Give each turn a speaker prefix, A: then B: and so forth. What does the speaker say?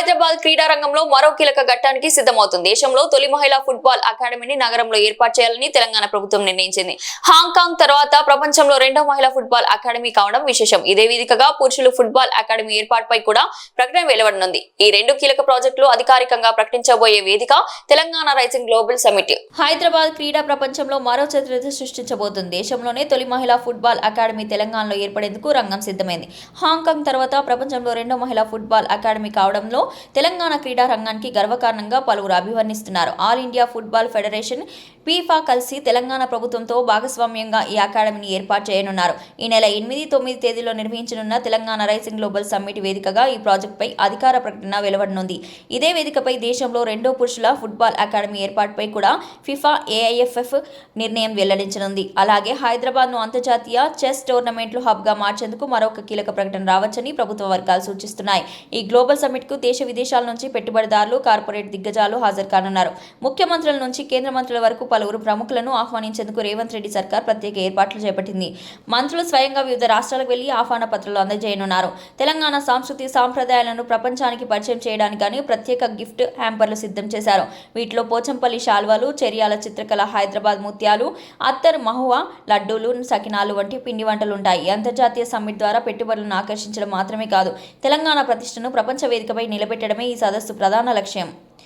A: హైదరాబాద్ క్రీడా రంగంలో మరో కీలక ఘట్టానికి సిద్ధమవుతుంది. దేశంలో తొలి మహిళా ఫుట్బాల్ అకాడమీని నగరంలో ఏర్పాటు చేయాలని తెలంగాణ ప్రభుత్వం నిర్ణయించింది. హాంకాంగ్ తర్వాత ప్రపంచంలో రెండో మహిళా ఫుట్బాల్ అకాడమీ కావడం విశేషం. ఇదే వేదికగా పురుషుల ఫుట్బాల్ అకాడమీ ఏర్పాటుపై కూడా ప్రకటన వెలువడనుంది. ఈ రెండు కీలక ప్రాజెక్టులు అధికారికంగా ప్రకటించబోయే వేదిక Telangana rising global summit. Hyderabad క్రీడా ప్రపంచంలో మరో చరిత్ర సృష్టించబోతుంది. దేశంలోనే తొలి మహిళా ఫుట్బాల్ అకాడమీ తెలంగాణలో ఏర్పడేందుకు రంగం సిద్ధమైంది. హాంకాంగ్ తర్వాత ప్రపంచంలో రెండో మహిళా ఫుట్బాల్ అకాడమీ కావడంలో తెలంగాణ క్రీడా రంగానికి గర్వకారణంగా పలువురు అభివర్ణిస్తున్నారు. All India football federation, FIFA కలిసి తెలంగాణ ప్రభుత్వంతో భాగస్వామ్యంగా ఈ అకాడమీని ఏర్పాటు చేయనున్నారు. ఈ నెల 8-9 తేదీలో నిర్వహించనున్న తెలంగాణ రైజింగ్ గ్లోబల్ సమ్మిట్ వేదికగా ఈ ప్రాజెక్టుపై అధికార ప్రకటన వెలువడనుంది. ఇదే వేదికపై దేశంలో రెండో పురుషుల ఫుట్బాల్ అకాడమీ ఏర్పాటుపై కూడా ఫిఫా, ఏఐఎఫ్ఎఫ్ నిర్ణయం వెల్లడించనుంది. అలాగే హైదరాబాద్ను అంతర్జాతీయ చెస్ టోర్నమెంట్లు హబ్గా మార్చేందుకు మరొక కీలక ప్రకటన రావచ్చని ప్రభుత్వ వర్గాలు సూచిస్తున్నాయి. ఈ గ్లోబల్ సమ్మిట్కు దేశ విదేశాల నుంచి పెట్టుబడిదారులు, కార్పొరేట్ దిగ్గజాలు హాజరు కానున్నారు. ముఖ్యమంత్రుల నుంచి కేంద్ర మంత్రుల వరకు పలువురు ప్రముఖులను ఆహ్వానించేందుకు రేవంత్ రెడ్డి సర్కార్ ప్రత్యేక ఏర్పాట్లు చేపట్టింది. మంత్రులు స్వయంగా వివిధ రాష్ట్రాలకు వెళ్లి ఆహ్వాన పత్రాలు అందజేయనున్నారు. తెలంగాణ సంస్కృతి సాంప్రదాయాలను ప్రపంచానికి పరిచయం చేయడానికి గాను ప్రత్యేక గిఫ్ట్ హ్యాంపర్లు సిద్ధం చేశారు. వీటిలో పోచంపల్లి శాల్వాలు, చెరియాల చిత్రకళ, హైదరాబాద్ ముత్యాలు, అత్తర్, మహువా, లడ్డూలు, సకినాలు వంటి పిండి వంటలుంటాయి. ఈ అంతర్జాతీయ సమ్మిట్ ద్వారా పెట్టుబడులను ఆకర్షించడం మాత్రమే కాదు, తెలంగాణ ప్రతిష్టను ప్రపంచ వేదికపై నిలబెట్టడమే ఈ సదస్సు ప్రధాన లక్ష్యం.